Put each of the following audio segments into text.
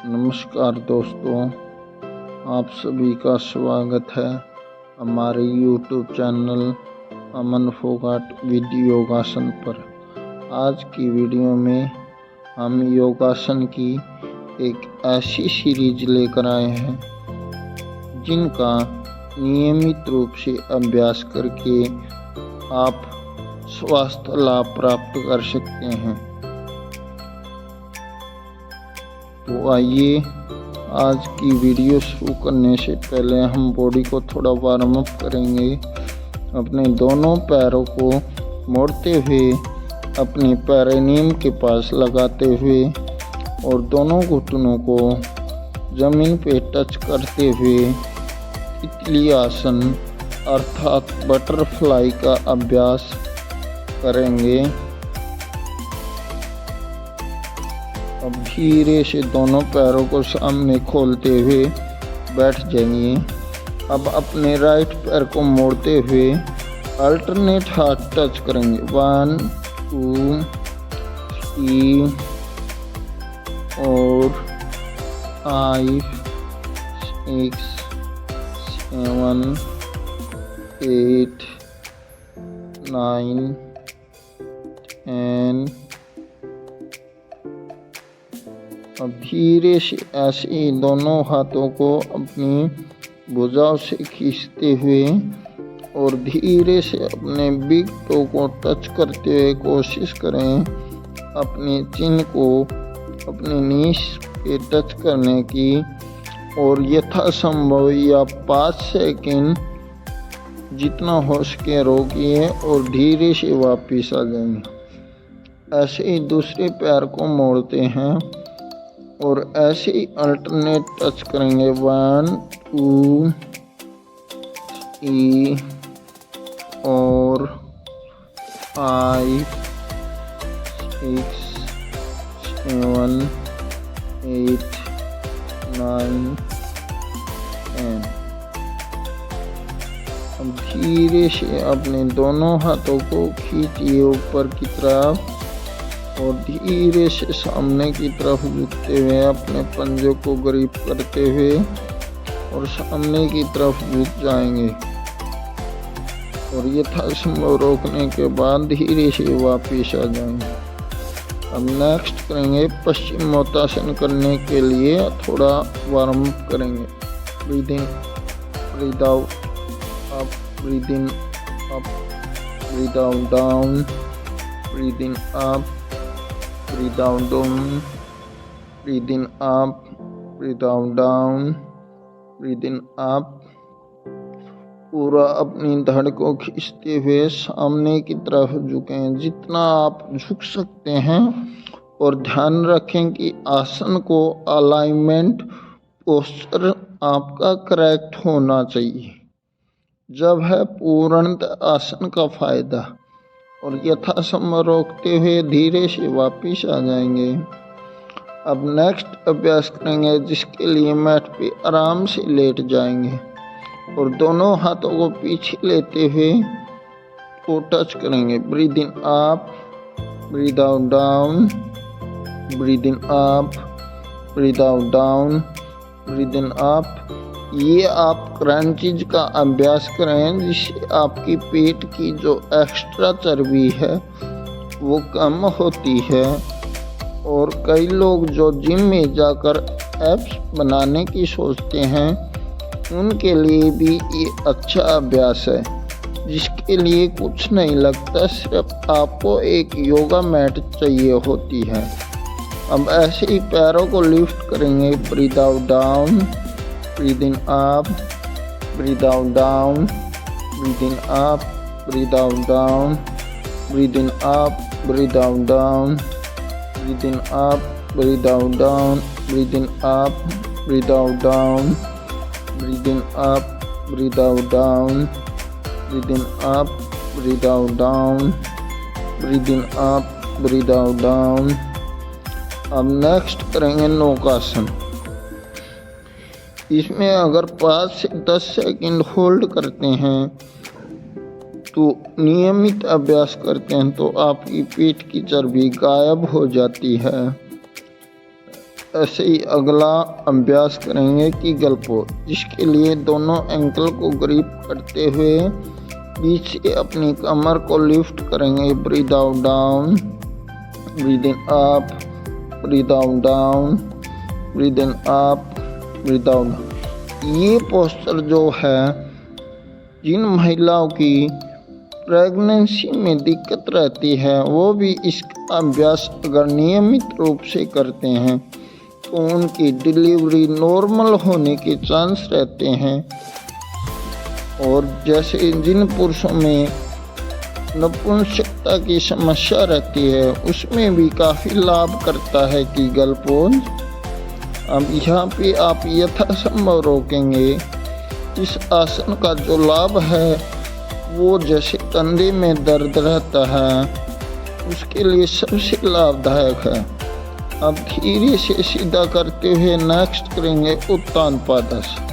नमस्कार दोस्तों, आप सभी का स्वागत है हमारे YouTube channel Aman Phogat with योगासन पर। आज की वीडियो में हम योगासन की एक ऐसी सीरीज लेकर आए हैं जिनका नियमित रूप से अभ्यास करके आप स्वास्थ्य लाभ प्राप्त कर सकते हैं। तो आइए, आज की वीडियो शुरू करने से पहले हम बॉडी को थोड़ा वार्म अप करेंगे। अपने दोनों पैरों को मोड़ते हुए अपने पेरिनियम के पास लगाते हुए और दोनों घुटनों को ज़मीन पे टच करते हुए तितली आसन अर्थात बटरफ्लाई का अभ्यास करेंगे। अब धीरे से दोनों पैरों को सामने खोलते हुए बैठ जाइए। अब अपने राइट पैर को मोड़ते हुए अल्टरनेट हाथ टच करेंगे। 1 2 3 और 5 6 7 8 9 10। अब धीरे से ऐसे ही दोनों हाथों को अपनी भुजाओं से खींचते हुए और धीरे से अपने बिग टो को टच करते हुए कोशिश करें अपने चिन को अपने नीस पे टच करने की, और यथासंभव या 5 सेकंड जितना हो सके रोकिए और धीरे से वापस आ जाएंगे। ऐसे ही दूसरे पैर को मोड़ते हैं और ऐसे ही अल्टरनेट टच करेंगे। 1 2 3 और 5 6 7 8 9 10। अब धीरे से अपने दोनों हाथों को खींचिए ऊपर की तरफ और धीरे से सामने की तरफ झुकते हुए अपने पंजों को ग्रिप करते हुए और सामने की तरफ झुक जाएंगे और यथासंभव रोकने के बाद धीरे से वापस आ जाएंगे। अब नेक्स्ट करेंगे पश्चिमोत्तासन करने के लिए थोड़ा वार्म अप करेंगे। Breathe in, breathe out, up, breathe in, up, breathe out, down, breathe in, up, breathe out down, breathe in up, breathe out down, breathe in up। पूरा अपनी धड़ को खींचते हुए सामने की तरफ झुकें जितना आप झुक सकते हैं, और ध्यान रखें कि आसन को अलाइनमेंट पोस्चर आपका करेक्ट होना चाहिए। जब है पूर्णतः आसन का फायदा, और यथासंभव रोकते हुए धीरे से वापस आ जाएंगे। अब नेक्स्ट अभ्यास करेंगे जिसके लिए मैट पे आराम से लेट जाएंगे और दोनों हाथों को पीछे लेते हुए को टच करेंगे। Breathe in up, breathe out down, breathe in up, breathe out down, breathe in up. ये आप क्रंचीज का अभ्यास करें जिससे आपकी पेट की जो एक्स्ट्रा चर्बी है वो कम होती है। और कई लोग जो जिम में जाकर एब्स बनाने की सोचते हैं उनके लिए भी ये अच्छा अभ्यास है, जिसके लिए कुछ नहीं लगता, सिर्फ आपको एक योगा मैट चाहिए होती है। अब ऐसे ही पैरों को लिफ्ट करेंगे। Breathe out down, breathe in up, breathe out down, breathe in up, breathe out down, breathe in up, breathe out down, breathe in up, breathe out down, breathe in up, breathe out down, breathe in up, breathe out down, breathe in up, breathe out down, breathe in up, breathe out down। अब next करेंगे नौकासन। इसमें अगर 5 से 10 second hold करते हैं तो नियमित अभ्यास करते हैं तो आपकी पेट की चर्बी गायब हो जाती है। ऐसे ही अगला अभ्यास करेंगे कीगल पोज, जिसके लिए दोनों एंकल को ग्रिप करते हुए बीच से अपनी कमर को लिफ्ट करेंगे। Breathe out down, breathe in up, breathe out down, breathe in up, breathe out. ये पोस्चर जो है, जिन महिलाओं की प्रेगनेंसी में दिक्कत रहती है वो भी इसका अभ्यास अगर नियमित रूप से करते हैं तो उनकी डिलीवरी नॉर्मल होने के चांस रहते हैं। और जैसे जिन पुरुषों में नपुंसकता की समस्या रहती है उसमें भी काफ़ी लाभ करता है कीगल पोज। अब यहाँ पे आप यथासंभव रोकेंगे। इस आसन का जो लाभ है वो जैसे कंधे में दर्द रहता है उसके लिए सबसे लाभदायक है। अब धीरे से सीधा करते हुए नेक्स्ट करेंगे उत्तान पादासन,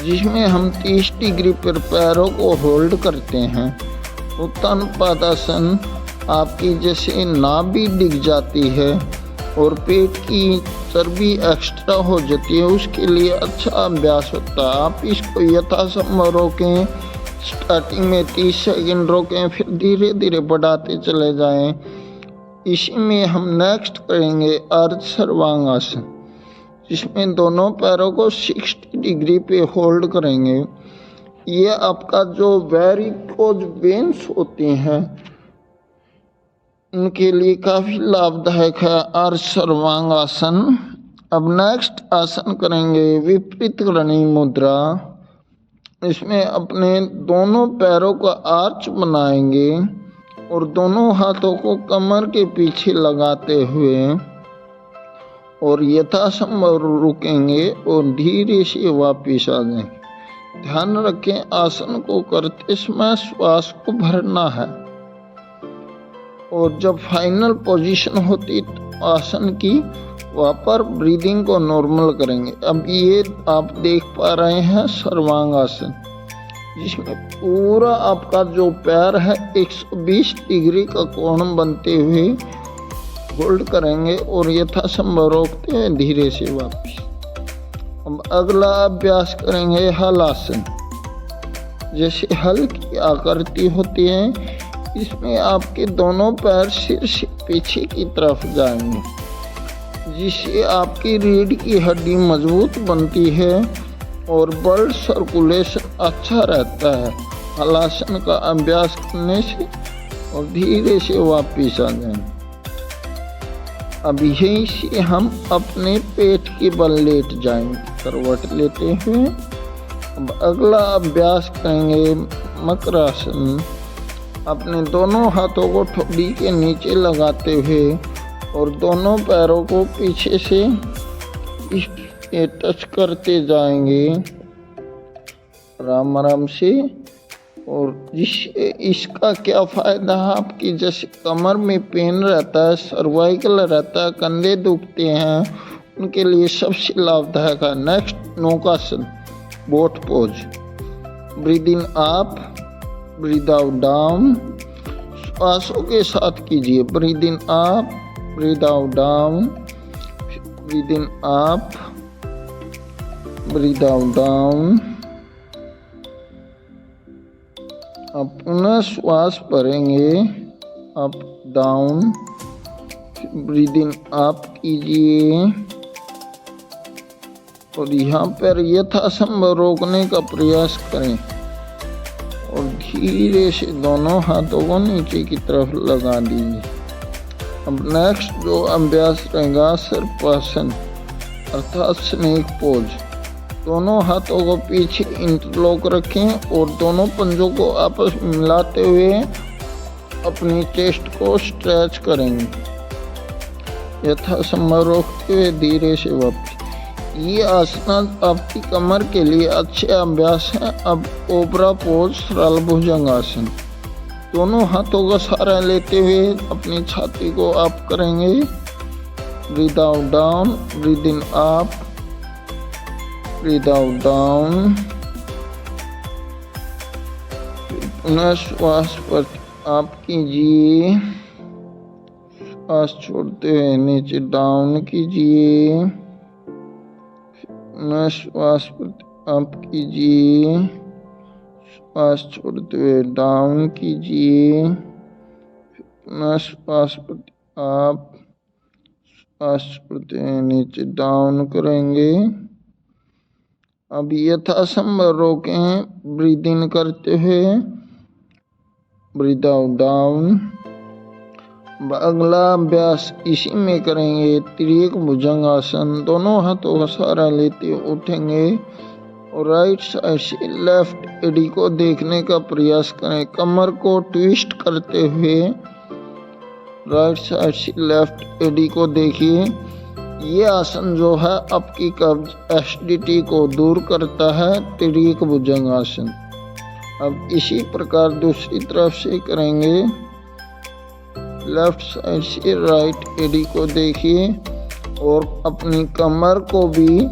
जिसमें हम 30 डिग्री पर पैरों को होल्ड करते हैं। उत्तान पादासन आपकी जैसे नाभि डिग जाती है और पेट की चर्बी एक्स्ट्रा हो जाती है, उसके लिए अच्छा अभ्यास होता है। आप इसको यथासंभव रोकें। स्टार्टिंग में 30 सेकंड रोकें, फिर धीरे धीरे बढ़ाते चले जाएं। इसी में हम नेक्स्ट करेंगे अर्ध सर्वांगासन, जिसमें दोनों पैरों को 60 डिग्री पे होल्ड करेंगे। ये आपका जो वेरिकोज वेन्स होते हैं उनके लिए काफ़ी लाभदायक है अर्ध सर्वांगासन। अब नेक्स्ट आसन करेंगे विपरीत करणी मुद्रा। इसमें अपने दोनों पैरों का आर्च बनाएंगे और दोनों हाथों को कमर के पीछे लगाते हुए और यथासंभव रुकेंगे और धीरे से वापस आ जाएंगे। ध्यान रखें, आसन को करते समय श्वास को भरना है और जब फाइनल पोजीशन होती तो आसन की वहाँ पर ब्रीदिंग को नॉर्मल करेंगे। अब ये आप देख पा रहे हैं सर्वांगासन, जिसमें पूरा आपका जो पैर है 120 डिग्री का कोण बनते हुए होल्ड करेंगे और यथासंभव रोकते हैं धीरे से वापस। अब अगला अभ्यास करेंगे हलासन। जैसे हल की आकृति होती है, इसमें आपके दोनों पैर सिर से पीछे की तरफ जाएंगे, जिससे आपकी रीढ़ की हड्डी मजबूत बनती है और ब्लड सर्कुलेशन अच्छा रहता है हलासन का अभ्यास करने से। और धीरे से वापस आ जाएं। अब यहीं से हम अपने पेट के बल लेट जाएंगे करवट लेते हुए। अब अगला अभ्यास करेंगे मकरासन। अपने दोनों हाथों को ठोड़ी के नीचे लगाते हुए और दोनों पैरों को पीछे से इस टच करते जाएंगे आराम आराम से। और जिससे इसका क्या फ़ायदा है, आपकी जैसे कमर में पेन रहता है, सर्वाइकल रहता है, कंधे दुखते हैं, उनके लिए सबसे लाभदायक है। Next naukasana boat pose. Breathe in up, breathe out down. श्वासों के साथ कीजिए। Breathe in up, breathe out down, breathe in up, breathe out down. अब पुनः श्वास भरेंगे up down, breathe in up कीजिए और यहाँ पर यथासंभव रोकने का प्रयास करें और धीरे से दोनों हाथों को नीचे की तरफ लगा दीजिए। अब नेक्स्ट जो अभ्यास रहेगा सर्पासन अर्थात स्नेक पोज। दोनों हाथों को पीछे इंटरलॉक रखें और दोनों पंजों को आपस में मिलाते हुए अपनी चेस्ट को स्ट्रेच करेंगे, यथासंभव रोकते हुए धीरे से वापस। ये आसन आपकी कमर के लिए अच्छे अभ्यास हैं। अब कोबरा पोज सरल भुजंगासन। दोनों हाथों का सहारा लेते हुए अपनी छाती को अप करेंगे। Breathe out down, breathe in up, breathe out down. पुनः श्वास पर आप कीजिए श्वास छोड़ते हुए नीचे डाउन कीजिए। पुनः श्वास अप कीजिए। श्वास छोड़ते हुए डाउन कीजिए। पुनः श्वास अप। श्वास छोड़ते हुए नीचे डाउन करेंगे। अब यथासंभव रोकें, ब्रीद इन करते हुए, ब्रीद आउट डाउन। अगला अभ्यास इसी में करेंगे, त्रिएक भुजंगासन। दोनों हाथों का सहारा लेते उठेंगे और राइट साइड से लेफ्ट एडी को देखने का प्रयास करें। कमर को ट्विस्ट करते हुए राइट साइड से लेफ्ट एडी को देखिए। ये आसन जो है आपकी कब्ज एसिडिटी को दूर करता है, त्रिएक भुजंगासन। अब इसी प्रकार दूसरी तरफ से करेंगे। लेफ्ट साइड से राइट एडी को देखिए और अपनी कमर को भी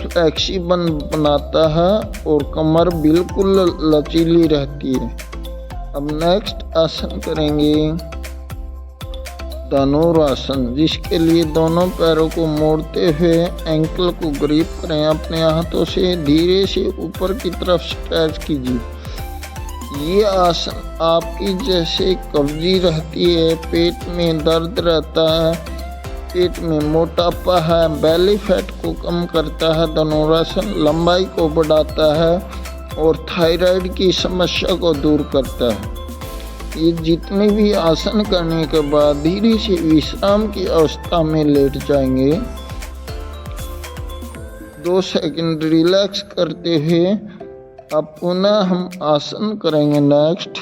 फ्लेक्सिबल बनाता है और कमर बिल्कुल लचीली रहती है। अब नेक्स्ट आसन करेंगे धनुरासन, जिसके लिए दोनों पैरों को मोड़ते हुए एंकल को ग्रिप करें। अपने हाथों से धीरे से ऊपर की तरफ स्ट्रेच कीजिए। ये आसन आपकी जैसे कब्जी रहती है, पेट में दर्द रहता है, पेट में मोटापा है, बेली फैट को कम करता है। धनुरासन लंबाई को बढ़ाता है और थायराइड की समस्या को दूर करता है। ये जितने भी आसन करने के बाद धीरे से विश्राम की अवस्था में लेट जाएंगे। 2 सेकंड रिलैक्स करते हुए अब पुनः हम आसन करेंगे। नेक्स्ट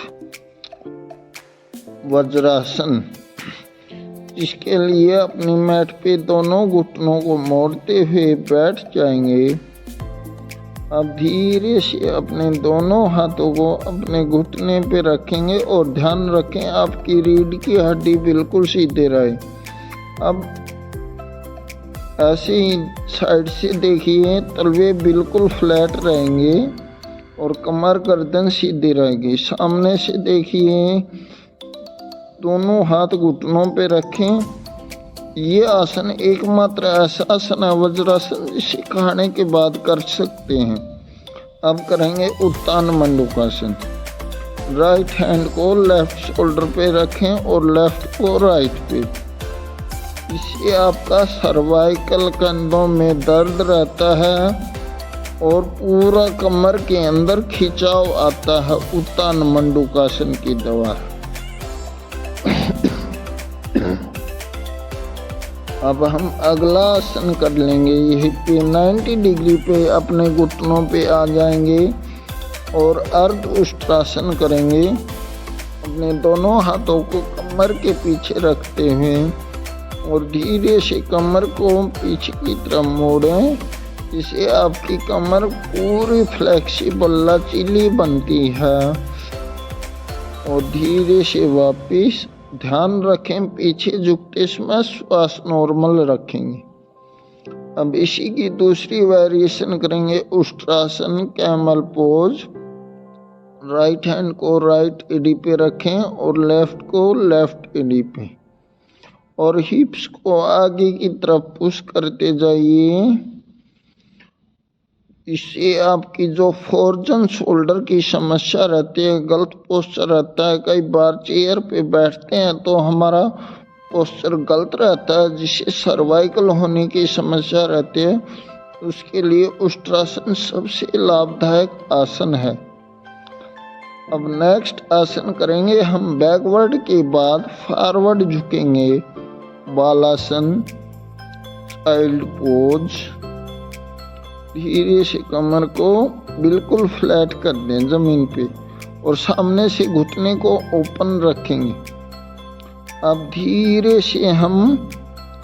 वज्रासन, इसके लिए अपनी मैट पे दोनों घुटनों को मोड़ते हुए बैठ जाएंगे। अब धीरे से अपने दोनों हाथों को अपने घुटने पे रखेंगे और ध्यान रखें आपकी रीढ़ की हड्डी बिल्कुल सीधे रहे। अब ऐसे ही साइड से देखिए, तलवे बिल्कुल फ्लैट रहेंगे और कमर गर्दन सीधी रहेगी। सामने से देखिए, दोनों हाथ घुटनों पे रखें। ये आसन एकमात्र ऐसा आसन है वज्रासन जिसे खाने के बाद कर सकते हैं। अब करेंगे उत्तान मंडूकासन। राइट हैंड को लेफ्ट शोल्डर पे रखें और लेफ्ट को राइट पे। इससे आपका सर्वाइकल कंधों में दर्द रहता है और पूरा कमर के अंदर खिंचाव आता है उत्तान मंडूकासन की दवा। अब हम अगला आसन कर लेंगे। यही पे 90 डिग्री पे अपने घुटनों पे आ जाएंगे और अर्ध उष्ट्रासन करेंगे। अपने दोनों हाथों को कमर के पीछे रखते हुए और धीरे से कमर को पीछे की तरफ मोड़ें। इससे आपकी कमर पूरी फ्लेक्सिबल लचीली बनती है। और धीरे से वापस ध्यान रखें, पीछे झुकते समय श्वास नॉर्मल रखेंगे। अब इसी की दूसरी वेरिएशन करेंगे, Ushtrasana camel pose. Right hand को राइट एडी पे रखें और लेफ्ट को लेफ्ट एडी पे और हिप्स को आगे की तरफ पुश करते जाइए। इससे आपकी जो फोर्जन शोल्डर की समस्या रहती है, गलत पोस्चर रहता है, कई बार चेयर पे बैठते हैं तो हमारा पोस्चर गलत रहता है जिससे सर्वाइकल होने की समस्या रहती है, उसके लिए उष्ट्रासन सबसे लाभदायक आसन है। अब नेक्स्ट आसन करेंगे हम, बैकवर्ड के बाद फॉरवर्ड झुकेंगे। बालासन, चाइल्ड पोज। धीरे से कमर को बिल्कुल फ्लैट कर दें जमीन पे और सामने से घुटने को ओपन रखेंगे। अब धीरे से हम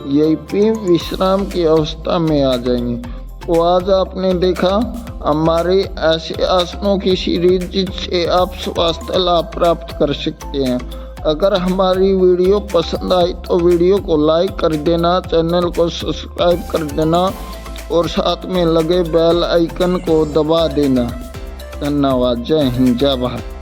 यहीं पे विश्राम की अवस्था में आ जाएंगे। तो आज आपने देखा हमारे ऐसे आसनों की सीरीज जिससे आप स्वास्थ्य लाभ प्राप्त कर सकते हैं। अगर हमारी वीडियो पसंद आई तो वीडियो को लाइक कर देना, चैनल को सब्सक्राइब कर देना और साथ में लगे बेल आइकन को दबा देना। धन्यवाद। जय हिंद, जय भारत।